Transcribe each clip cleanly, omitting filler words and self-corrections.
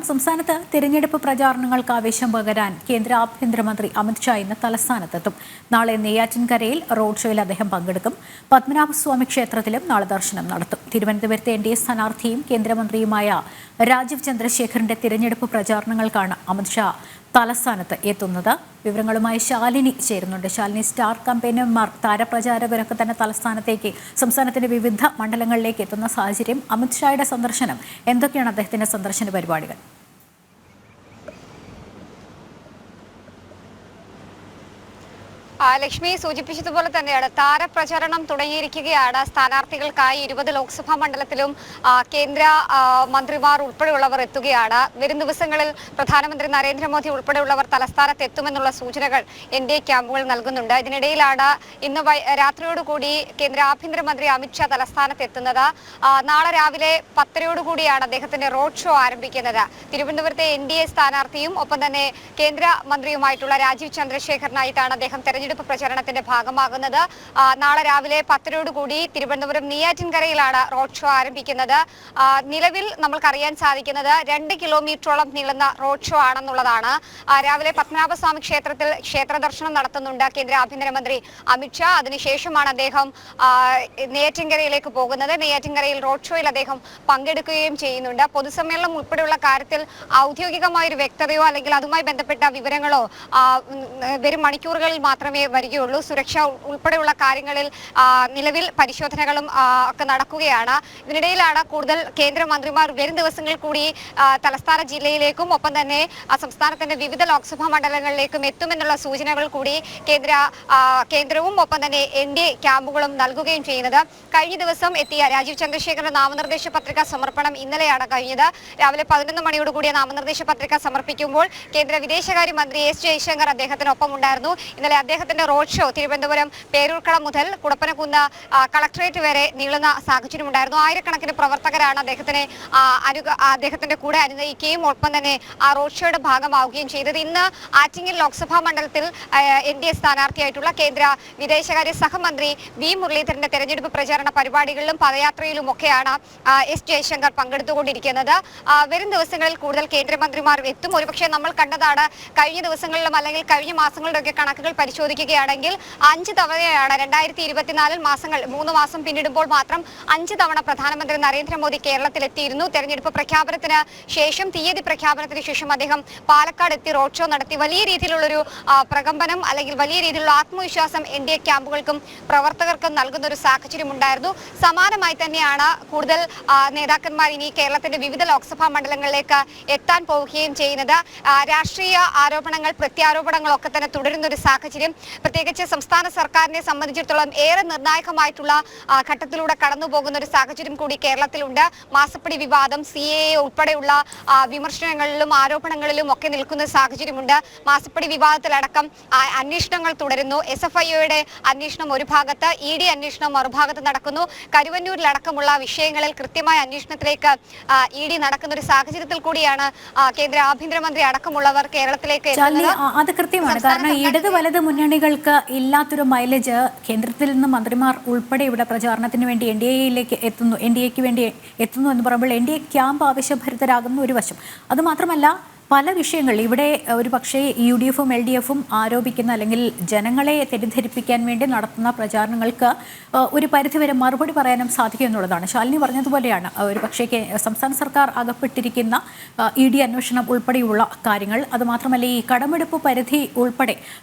സംസ്ഥാനത്ത് തിരഞ്ഞെടുപ്പ് പ്രചാരണങ്ങൾക്ക് ആവേശം പകരാൻ കേന്ദ്ര ആഭ്യന്തരമന്ത്രി അമിത്ഷാ ഇന്ന് തലസ്ഥാനത്തെത്തും. നാളെ നെയ്യാറ്റിൻകരയിൽ റോഡ് ഷോയിൽ അദ്ദേഹം പങ്കെടുക്കും. പത്മനാഭസ്വാമി ക്ഷേത്രത്തിലും നാളെ ദർശനം നടത്തും. തിരുവനന്തപുരത്തെ NDA സ്ഥാനാർത്ഥിയും കേന്ദ്രമന്ത്രിയുമായ രാജീവ് ചന്ദ്രശേഖറിന്റെ തിരഞ്ഞെടുപ്പ് പ്രചാരണങ്ങൾക്കാണ് അമിത്ഷാ തലസ്ഥാനത്ത് എത്തുന്നത്. വിവരങ്ങളുമായി ശാലിനി ചേരുന്നുണ്ട്. ശാലിനി, സ്റ്റാർ കമ്പൈനർമാർ, താരപ്രചാരകരൊക്കെ തന്നെ തലസ്ഥാനത്തേക്ക്, സംസ്ഥാനത്തിന്റെ വിവിധ മണ്ഡലങ്ങളിലേക്ക് എത്തുന്ന സാഹചര്യം. അമിത്ഷായുടെ സന്ദർശനം, എന്തൊക്കെയാണ് അദ്ദേഹത്തിന്റെ സന്ദർശന പരിപാടികൾ? ലക്ഷ്മി സൂചിപ്പിച്ചതുപോലെ തന്നെയാണ് താരപ്രചരണം തുടങ്ങിയിരിക്കുകയാണ്. സ്ഥാനാർത്ഥികൾക്കായി 20 ലോക്സഭാ മണ്ഡലത്തിലും കേന്ദ്ര മന്ത്രിമാർ ഉൾപ്പെടെയുള്ളവർ എത്തുകയാണ്. വരും ദിവസങ്ങളിൽ പ്രധാനമന്ത്രി നരേന്ദ്രമോദി ഉൾപ്പെടെയുള്ളവർ തലസ്ഥാനത്ത് എത്തുമെന്നുള്ള സൂചനകൾ NDA ക്യാമ്പുകൾ നൽകുന്നുണ്ട്. ഇതിനിടയിലാണ് ഇന്ന് രാത്രിയോടുകൂടി കേന്ദ്ര ആഭ്യന്തരമന്ത്രി അമിത്ഷാ തലസ്ഥാനത്ത് എത്തുന്നത്. നാളെ രാവിലെ 10:00 അദ്ദേഹത്തിന്റെ റോഡ് ഷോ ആരംഭിക്കുന്നത്. തിരുവനന്തപുരത്തെ NDA സ്ഥാനാർത്ഥിയും ഒപ്പം തന്നെ കേന്ദ്രമന്ത്രിയുമായിട്ടുള്ള രാജീവ് ചന്ദ്രശേഖറിനായിട്ടാണ് അദ്ദേഹം തെരഞ്ഞെടുപ്പ് പ്രചരണത്തിന്റെ ഭാഗമാകുന്നത്. നാളെ രാവിലെ 10:00 തിരുവനന്തപുരം നെയ്യാറ്റിൻകരയിലാണ് റോഡ് ഷോ ആരംഭിക്കുന്നത്. നിലവിൽ നമ്മൾക്കറിയാൻ സാധിക്കുന്നത് 2 കിലോമീറ്ററോളം നീളുന്ന റോഡ് ഷോ ആണെന്നുള്ളതാണ്. രാവിലെ പത്മനാഭസ്വാമി ക്ഷേത്രത്തിൽ ക്ഷേത്ര ദർശനം നടത്തുന്നുണ്ട് കേന്ദ്ര ആഭ്യന്തരമന്ത്രി അമിത്ഷാ. അതിനുശേഷമാണ് അദ്ദേഹം നെയ്യാറ്റിൻകരയിലേക്ക് പോകുന്നത്. നെയ്യാറ്റിൻകരയിൽ റോഡ് ഷോയിൽ അദ്ദേഹം പങ്കെടുക്കുകയും ചെയ്യുന്നുണ്ട്. പൊതുസമ്മേളനം ഉൾപ്പെടെയുള്ള കാര്യത്തിൽ ഔദ്യോഗികമായൊരു വ്യക്തതയോ അല്ലെങ്കിൽ അതുമായി ബന്ധപ്പെട്ട വിവരങ്ങളോ വരും മണിക്കൂറുകളിൽ മാത്രമേ വരികയുള്ളൂ. സുരക്ഷ ഉൾപ്പെടെയുള്ള കാര്യങ്ങളിൽ നിലവിൽ പരിശോധനകളും ഒക്കെ നടക്കുകയാണ്. ഇതിനിടയിലാണ് കൂടുതൽ കേന്ദ്രമന്ത്രിമാർ വരും ദിവസങ്ങളിൽ കൂടി തലസ്ഥാന ജില്ലയിലേക്കും ഒപ്പം തന്നെ സംസ്ഥാനത്തിന്റെ വിവിധ ലോക്സഭാ മണ്ഡലങ്ങളിലേക്കും എത്തുമെന്നുള്ള സൂചനകൾ കൂടി കേന്ദ്രവും ഒപ്പം തന്നെ NDA ക്യാമ്പുകളും നൽകുകയും ചെയ്യുന്നത്. കഴിഞ്ഞ ദിവസം എത്തിയ രാജീവ് ചന്ദ്രശേഖറിന്റെ നാമനിർദ്ദേശ പത്രിക സമർപ്പണം ഇന്നലെയാണ് കഴിഞ്ഞത്. രാവിലെ 11 മണിയോടുകൂടിയ നാമനിർദ്ദേശ പത്രിക സമർപ്പിക്കുമ്പോൾ കേന്ദ്ര വിദേശകാര്യമന്ത്രി S ജയശങ്കർ അദ്ദേഹത്തിനൊപ്പം ഉണ്ടായിരുന്നു. ഇന്നലെ അദ്ദേഹത്തിന്റെ റോഡ് ഷോ തിരുവനന്തപുരം പേരൂർക്കട മുതൽ കുടപ്പനക്കുന്ന് കളക്ടറേറ്റ് വരെ നീളുന്ന സാഹചര്യമുണ്ടായിരുന്നു. ആയിരക്കണക്കിന് പ്രവർത്തകരാണ് അദ്ദേഹത്തിന്റെ കൂടെ അനുനയിക്കുകയും ഒപ്പം തന്നെ ആ റോഡ് ഷോയുടെ ഭാഗമാവുകയും ചെയ്തത്. ഇന്ന് ആറ്റിങ്ങൽ ലോക്സഭാ മണ്ഡലത്തിൽ NDA സ്ഥാനാർത്ഥിയായിട്ടുള്ള കേന്ദ്ര വിദേശകാര്യ സഹമന്ത്രി V മുരളീധരന്റെ തെരഞ്ഞെടുപ്പ് പ്രചാരണ പരിപാടികളിലും പദയാത്രയിലും ഒക്കെയാണ് S ജയശങ്കർ പങ്കെടുത്തുകൊണ്ടിരിക്കുന്നത്. വരും ദിവസങ്ങളിൽ കൂടുതൽ കേന്ദ്രമന്ത്രിമാർ എത്തും. ഒരുപക്ഷെ നമ്മൾ കണ്ടതാണ് കഴിഞ്ഞ ദിവസങ്ങളിലും അല്ലെങ്കിൽ കഴിഞ്ഞ മാസങ്ങളിലൊക്കെ കണക്കുകൾ പരിശോധിക്കുകയാണെങ്കിൽ 5 തവണയാണ് 2024 3 മാസം പിന്നിടുമ്പോൾ മാത്രം 5 തവണ പ്രധാനമന്ത്രി നരേന്ദ്രമോദി കേരളത്തിലെത്തിയിരുന്നു. തെരഞ്ഞെടുപ്പ് പ്രഖ്യാപനത്തിന് ശേഷം, തീയതി പ്രഖ്യാപനത്തിന് ശേഷം അദ്ദേഹം പാലക്കാട് എത്തി റോഡ് ഷോ നടത്തി. വലിയ രീതിയിലുള്ളൊരു പ്രകമ്പനം അല്ലെങ്കിൽ വലിയ രീതിയിലുള്ള ആത്മവിശ്വാസം NDA ക്യാമ്പുകൾക്കും പ്രവർത്തകർക്കും നൽകുന്ന ഒരു സാഹചര്യം ഉണ്ടായിരുന്നു. സമാനമായി തന്നെയാണ് കൂടുതൽ നേതാക്കന്മാർ ഇനി കേരളത്തിന്റെ വിവിധ ലോക്സഭാ മണ്ഡലങ്ങളിലേക്ക് എത്താൻ പോവുകയും ചെയ്യുന്നത്. രാഷ്ട്രീയ ആരോപണങ്ങൾ, പ്രത്യാരോപണങ്ങളൊക്കെ തന്നെ തുടരുന്ന ഒരു സാഹചര്യം, പ്രത്യേകിച്ച് സംസ്ഥാന സർക്കാരിനെ സംബന്ധിച്ചിടത്തോളം ഏറെ നിർണായകമായിട്ടുള്ള ഘട്ടത്തിലൂടെ കടന്നു പോകുന്ന ഒരു സാഹചര്യം കൂടി കേരളത്തിലുണ്ട്. മാസപ്പടി വിവാദം, CAA ഉൾപ്പെടെയുള്ള വിമർശനങ്ങളിലും ആരോപണങ്ങളിലും ഒക്കെ നിൽക്കുന്ന സാഹചര്യമുണ്ട്. മാസപ്പടി വിവാദത്തിലടക്കം അന്വേഷണങ്ങൾ തുടരുന്നു. SFIOയുടെ അന്വേഷണം ഒരു ഭാഗത്ത്, ED അന്വേഷണം മറുഭാഗത്ത് നടക്കുന്നു. കരുവന്നൂരിലടക്കമുള്ള വിഷയങ്ങളിൽ കൃത്യമായ അന്വേഷണത്തിലേക്ക് ED നടക്കുന്ന ഒരു സാഹചര്യത്തിൽ കൂടിയാണ് കേന്ദ്ര ആഭ്യന്തരമന്ത്രി അടക്കമുള്ളവർ കേരളത്തിലേക്ക് എത്തുന്നത്. അത് കൃത്യമാണ്. കാരണം ഇടത് വലത് മുന്നണികൾക്ക് ഇല്ലാത്തൊരു മൈലേജ് കേന്ദ്രത്തിൽ നിന്ന് മന്ത്രിമാർ ഉൾപ്പെടെ ഇവിടെ പ്രചാരണത്തിന് വേണ്ടി NDAക്ക് വേണ്ടി എത്തുന്നു എന്ന് പറയുമ്പോൾ NDA ക്യാമ്പ് ആവശ്യഭരിതരാകുന്ന ഒരു വശം. അതുമാത്രമല്ല, പല വിഷയങ്ങളിൽ ഇവിടെ ഒരു പക്ഷേ UDFും LDFും ആരോപിക്കുന്ന അല്ലെങ്കിൽ ജനങ്ങളെ തെറ്റിദ്ധരിപ്പിക്കാൻ വേണ്ടി നടത്തുന്ന പ്രചാരണങ്ങൾക്ക് ഒരു പരിധിവരെ മറുപടി പറയാനും സാധിക്കും എന്നുള്ളതാണ്. ശാലിനി പറഞ്ഞതുപോലെയാണ് ഒരു പക്ഷേ സംസ്ഥാന സർക്കാർ അകപ്പെട്ടിരിക്കുന്ന ED അന്വേഷണം ഉൾപ്പെടെയുള്ള കാര്യങ്ങൾ. അതുമാത്രമല്ല, ഈ കടമെടുപ്പ് പരിധി ഉൾപ്പെടെ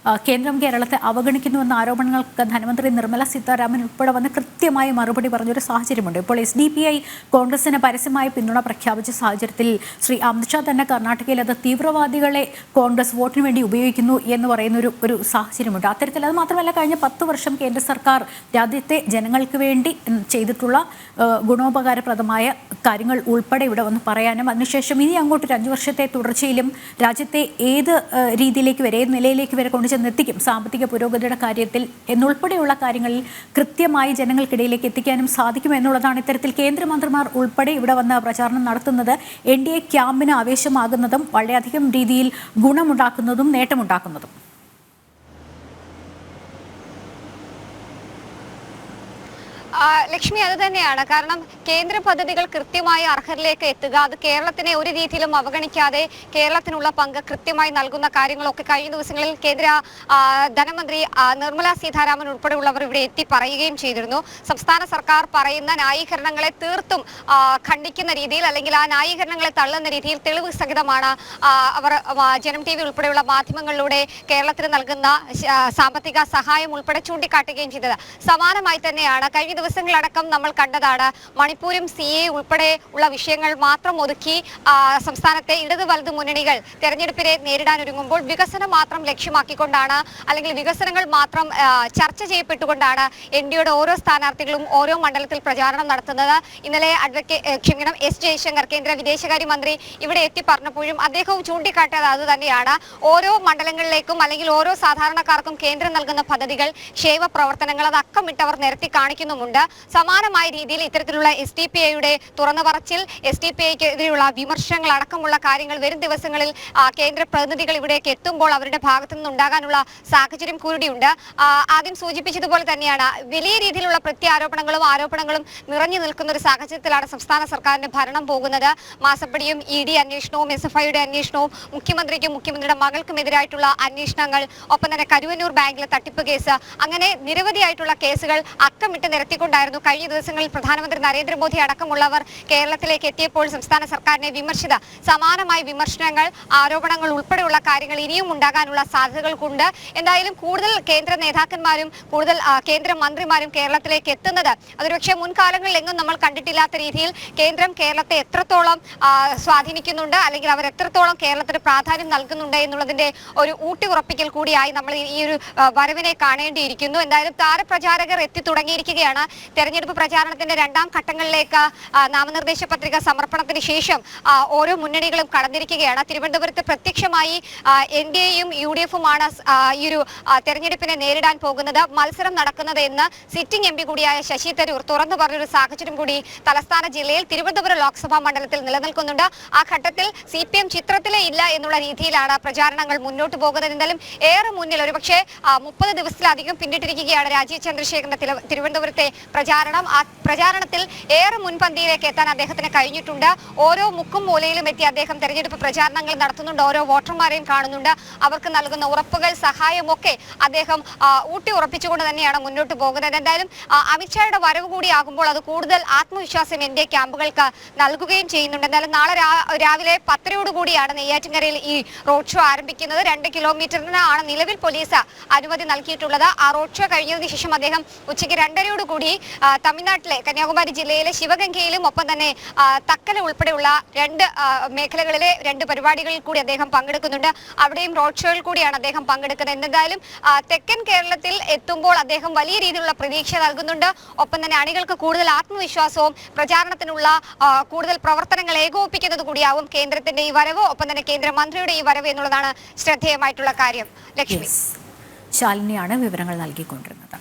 കേന്ദ്രം കേരളത്തെ അവഗണിക്കുന്നുവെന്ന ആരോപണങ്ങൾക്ക് ധനമന്ത്രി നിർമ്മല സീതാരാമൻ ഉൾപ്പെടെ വന്ന് കൃത്യമായി മറുപടി പറഞ്ഞൊരു സാഹചര്യമുണ്ട്. ഇപ്പോൾ SDPI കോൺഗ്രസിന് പരസ്യമായി പിന്തുണ പ്രഖ്യാപിച്ച സാഹചര്യത്തിൽ ശ്രീ അമിത്ഷാ തന്നെ കർണാടകയിൽ അത് തീവ്രവാദികളെ കോൺഗ്രസ് വോട്ടിന് വേണ്ടി ഉപയോഗിക്കുന്നു എന്ന് പറയുന്ന ഒരു സാഹചര്യമുണ്ട്. അത്തരത്തിൽ അത് മാത്രമല്ല, കഴിഞ്ഞ 10 വർഷം കേന്ദ്ര സർക്കാർ രാജ്യത്തെ ജനങ്ങൾക്ക് വേണ്ടി ചെയ്തിട്ടുള്ള ഗുണോപകാരപ്രദമായ കാര്യങ്ങൾ ഉൾപ്പെടെ ഇവിടെ വന്ന് പറയാനും അതിനുശേഷം ഇനി അങ്ങോട്ട് 5 വർഷത്തെ തുടർച്ചയിലും രാജ്യത്തെ ഏത് രീതിയിലേക്ക് വരെ, ഏത് നിലയിലേക്ക് വരെ കൊണ്ടുചെന്നെത്തിക്കും സാമ്പത്തിക പുരോഗതിയുടെ കാര്യത്തിൽ എന്നുൾപ്പെടെയുള്ള കാര്യങ്ങളിൽ കൃത്യമായി ജനങ്ങൾക്കിടയിലേക്ക് എത്തിക്കാനും സാധിക്കും എന്നുള്ളതാണ് ഇത്തരത്തിൽ കേന്ദ്രമന്ത്രിമാർ ഉൾപ്പെടെ ഇവിടെ വന്ന് പ്രചാരണം നടത്തുന്നത്. NDA ക്യാമ്പിന് ആവേശമാകുന്നതും വളരെയധികം രീതിയിൽ ഗുണമുണ്ടാക്കുന്നതും നേട്ടമുണ്ടാക്കുന്നതും. ലക്ഷ്മി, അത് തന്നെയാണ്. കാരണം കേന്ദ്ര പദ്ധതികൾ കൃത്യമായി അർഹരിലേക്ക് എത്തുക, അത് കേരളത്തിനെ ഒരു രീതിയിലും അവഗണിക്കാതെ കേരളത്തിനുള്ള പങ്ക് കൃത്യമായി നൽകുന്ന കാര്യങ്ങളൊക്കെ കഴിഞ്ഞ ദിവസങ്ങളിൽ കേന്ദ്ര ധനമന്ത്രി നിർമ്മല സീതാരാമൻ ഉൾപ്പെടെയുള്ളവർ ഇവിടെ എത്തി പറയുകയും ചെയ്തിരുന്നു. സംസ്ഥാന സർക്കാർ പറയുന്ന ന്യായീകരണങ്ങളെ തീർത്തും ഖണ്ഡിക്കുന്ന രീതിയിൽ, അല്ലെങ്കിൽ ആ ന്യായീകരണങ്ങളെ തള്ളുന്ന രീതിയിൽ തെളിവ് സഹിതമാണ് അവർ ജനം TV ഉൾപ്പെടെയുള്ള മാധ്യമങ്ങളിലൂടെ കേരളത്തിന് നൽകുന്ന സാമ്പത്തിക സഹായം ഉൾപ്പെടെ ചൂണ്ടിക്കാട്ടുകയും ചെയ്തത്. സമാനമായി തന്നെയാണ് കഴിഞ്ഞ ദിവസങ്ങളടക്കം നമ്മൾ കണ്ടതാണ്. മണിപ്പൂരും CA ഉൾപ്പെടെ ഉള്ള വിഷയങ്ങൾ മാത്രം ഒതുക്കി സംസ്ഥാനത്തെ ഇടത് വലത് മുന്നണികൾ തെരഞ്ഞെടുപ്പിനെ നേരിടാൻ ഒരുങ്ങുമ്പോൾ വികസനം മാത്രം ലക്ഷ്യമാക്കിക്കൊണ്ടാണ്, അല്ലെങ്കിൽ വികസനങ്ങൾ മാത്രം ചർച്ച ചെയ്യപ്പെട്ടുകൊണ്ടാണ് NDAയുടെ ഓരോ സ്ഥാനാർത്ഥികളും ഓരോ മണ്ഡലത്തിൽ പ്രചാരണം നടത്തുന്നത്. ഇന്നലെ S ജയശങ്കർ കേന്ദ്ര വിദേശകാര്യമന്ത്രി ഇവിടെ എത്തി പറഞ്ഞപ്പോഴും അദ്ദേഹവും ചൂണ്ടിക്കാട്ടിയത് അത് തന്നെയാണ്. ഓരോ മണ്ഡലങ്ങളിലേക്കും അല്ലെങ്കിൽ ഓരോ സാധാരണക്കാർക്കും കേന്ദ്രം നൽകുന്ന പദ്ധതികൾ, ക്ഷേമ പ്രവർത്തനങ്ങൾ അത് അക്കമിട്ടവർ നിരത്തി കാണിക്കുന്നുമുണ്ട്. സമാനമായ രീതിയിൽ ഇത്തരത്തിലുള്ള SDPIയുടെ തുറന്നു പറച്ചിൽ, SDPIക്കെതിരെയുള്ള വിമർശനങ്ങൾ അടക്കമുള്ള കാര്യങ്ങൾ വരും ദിവസങ്ങളിൽ കേന്ദ്ര പ്രതിനിധികൾ ഇവിടേക്ക് എത്തുമ്പോൾ അവരുടെ ഭാഗത്തു നിന്നുണ്ടാകാനുള്ള സാഹചര്യം കൂടിയുണ്ട്. ആദ്യം സൂചിപ്പിച്ചതുപോലെ തന്നെയാണ് വലിയ രീതിയിലുള്ള പ്രത്യാരോപണങ്ങളും ആരോപണങ്ങളും നിറഞ്ഞു നിൽക്കുന്ന ഒരു സാഹചര്യത്തിലാണ് സംസ്ഥാന സർക്കാരിന്റെ ഭരണം പോകുന്നത്. മാസപ്പടിയും ED അന്വേഷണവും SFIയുടെ അന്വേഷണവും മുഖ്യമന്ത്രിക്കും മുഖ്യമന്ത്രിയുടെ മകൾക്കുമെതിരായിട്ടുള്ള അന്വേഷണങ്ങൾ, ഒപ്പം തന്നെ കരുവന്നൂർ ബാങ്കിലെ തട്ടിപ്പ് കേസ്, അങ്ങനെ നിരവധിയായിട്ടുള്ള കേസുകൾ അക്കമിട്ട് നിരത്തിക്കൊണ്ടായിരുന്നു കഴിഞ്ഞ ദിവസങ്ങളിൽ പ്രധാനമന്ത്രി നരേന്ദ്രമോദി അടക്കമുള്ളവർ കേരളത്തിലേക്ക് എത്തിയപ്പോൾ സംസ്ഥാന സർക്കാരിനെ വിമർശിച്ചത്. സമാനമായ വിമർശനങ്ങൾ, ആരോപണങ്ങൾ ഉൾപ്പെടെയുള്ള കാര്യങ്ങൾ ഇനിയും ഉണ്ടാകാനുള്ള സാധ്യതകൾക്കുണ്ട്. എന്തായാലും കൂടുതൽ കേന്ദ്ര നേതാക്കന്മാരും കൂടുതൽ കേന്ദ്ര മന്ത്രിമാരും കേരളത്തിലേക്ക് എത്തുന്നത് അതൊരുപക്ഷെ മുൻകാലങ്ങളിൽ എങ്ങും നമ്മൾ കണ്ടിട്ടില്ലാത്ത രീതിയിൽ കേന്ദ്രം കേരളത്തെ എത്രത്തോളം സ്വാധീനിക്കുന്നുണ്ട്, അല്ലെങ്കിൽ അവർ എത്രത്തോളം കേരളത്തിന് പ്രാധാന്യം നൽകുന്നുണ്ട് എന്നുള്ളതിന്റെ ഒരു ഊട്ടിയുറപ്പിക്കൽ കൂടിയായി നമ്മൾ ഈ ഒരു വരവിനെ കാണേണ്ടിയിരിക്കുന്നു. എന്തായാലും താരപ്രചാരകർ എത്തി തുടങ്ങിയിരിക്കുകയാണ്. തെരഞ്ഞെടുപ്പ് പ്രചാരണത്തിന്റെ രണ്ടാം ഘട്ടങ്ങളിലേക്ക് നാമനിർദ്ദേശ പത്രിക സമർപ്പണത്തിന് ശേഷം ഓരോ മുന്നണികളും കടന്നിരിക്കുകയാണ്. തിരുവനന്തപുരത്ത് പ്രത്യക്ഷമായി NDAയും UDFുമാണ് ഈ ഒരു തെരഞ്ഞെടുപ്പിനെ നേരിടാൻ പോകുന്നത്. മത്സരം നടക്കുന്നത് എന്ന് സിറ്റിംഗ് MP കൂടിയായ ശശി തരൂർ തുറന്നു പറഞ്ഞൊരു സാഹചര്യം കൂടി തലസ്ഥാന ജില്ലയിൽ തിരുവനന്തപുരം ലോക്സഭാ മണ്ഡലത്തിൽ നിലനിൽക്കുന്നുണ്ട്. ആ ഘട്ടത്തിൽ CPM ചിത്രത്തിലേ ഇല്ല എന്നുള്ള രീതിയിലാണ് പ്രചാരണങ്ങൾ മുന്നോട്ട് പോകുന്നത്. എന്തായാലും ഏറെ മുന്നിൽ, ഒരുപക്ഷെ 30 ദിവസത്തിലധികം പിന്നിട്ടിരിക്കുകയാണ് രാജീവ് ചന്ദ്രശേഖരന്റെ തിരുവനന്തപുരത്തെ പ്രചാരണം. ആ പ്രചാരണത്തിൽ ഏറെ മുൻപന്തിയിലേക്ക് എത്താൻ അദ്ദേഹത്തിന് കഴിഞ്ഞിട്ടുണ്ട്. ഓരോ മുക്കും മൂലയിലും എത്തി അദ്ദേഹം തെരഞ്ഞെടുപ്പ് പ്രചാരണങ്ങൾ നടത്തുന്നുണ്ട്. ഓരോ വോട്ടർമാരെയും കാണുന്നുണ്ട്. അവർക്ക് നൽകുന്ന ഉറപ്പുകൾ, സഹായമൊക്കെ അദ്ദേഹം ഊട്ടി ഉറപ്പിച്ചുകൊണ്ട് തന്നെയാണ് മുന്നോട്ട് പോകുന്നത്. എന്തായാലും അമിത്ഷായുടെ വരവ് കൂടിയാകുമ്പോൾ അത് കൂടുതൽ ആത്മവിശ്വാസം NDA ക്യാമ്പുകൾക്ക് നൽകുകയും ചെയ്യുന്നുണ്ട്. എന്തായാലും നാളെ രാവിലെ 10:00 നെയ്യാറ്റിൻകരയിൽ ഈ റോഡ് ഷോ ആരംഭിക്കുന്നത്. 2 കിലോമീറ്ററിനാണ് നിലവിൽ പോലീസ് അനുമതി നൽകിയിട്ടുള്ളത്. ആ റോഡ് ഷോ കഴിഞ്ഞതിന് ശേഷം അദ്ദേഹം ഉച്ചയ്ക്ക് 2:30 തമിഴ്നാട്ടിലെ കന്യാകുമാരി ജില്ലയിലെ ശിവഗംഗയിലും ഒപ്പം തന്നെ തക്കല ഉൾപ്പെടെയുള്ള 2 മേഖലകളിലെ 2 പരിപാടികളിൽ കൂടി അദ്ദേഹം പങ്കെടുക്കുന്നുണ്ട്. അവിടെയും റോഡ് ഷോയിൽ കൂടിയാണ് അദ്ദേഹം പങ്കെടുക്കുന്നത്. എന്തായാലും തെക്കൻ കേരളത്തിൽ എത്തുമ്പോൾ അദ്ദേഹം വലിയ രീതിയിലുള്ള പ്രതീക്ഷ നൽകുന്നുണ്ട്. ഒപ്പം തന്നെ അണികൾക്ക് കൂടുതൽ ആത്മവിശ്വാസവും പ്രചാരണത്തിനുള്ള കൂടുതൽ പ്രവർത്തനങ്ങൾ ഏകോപിപ്പിക്കുന്നത് കൂടിയാവും കേന്ദ്രത്തിന്റെ ഈ വരവ്, ഒപ്പം തന്നെ കേന്ദ്രമന്ത്രിയുടെ ഈ വരവ് എന്നുള്ളതാണ് ശ്രദ്ധേയമായിട്ടുള്ള കാര്യം. ലക്ഷ്മി, ശാലിനിയാണ് വിവരങ്ങൾ നൽകിക്കൊണ്ടിരുന്നത്.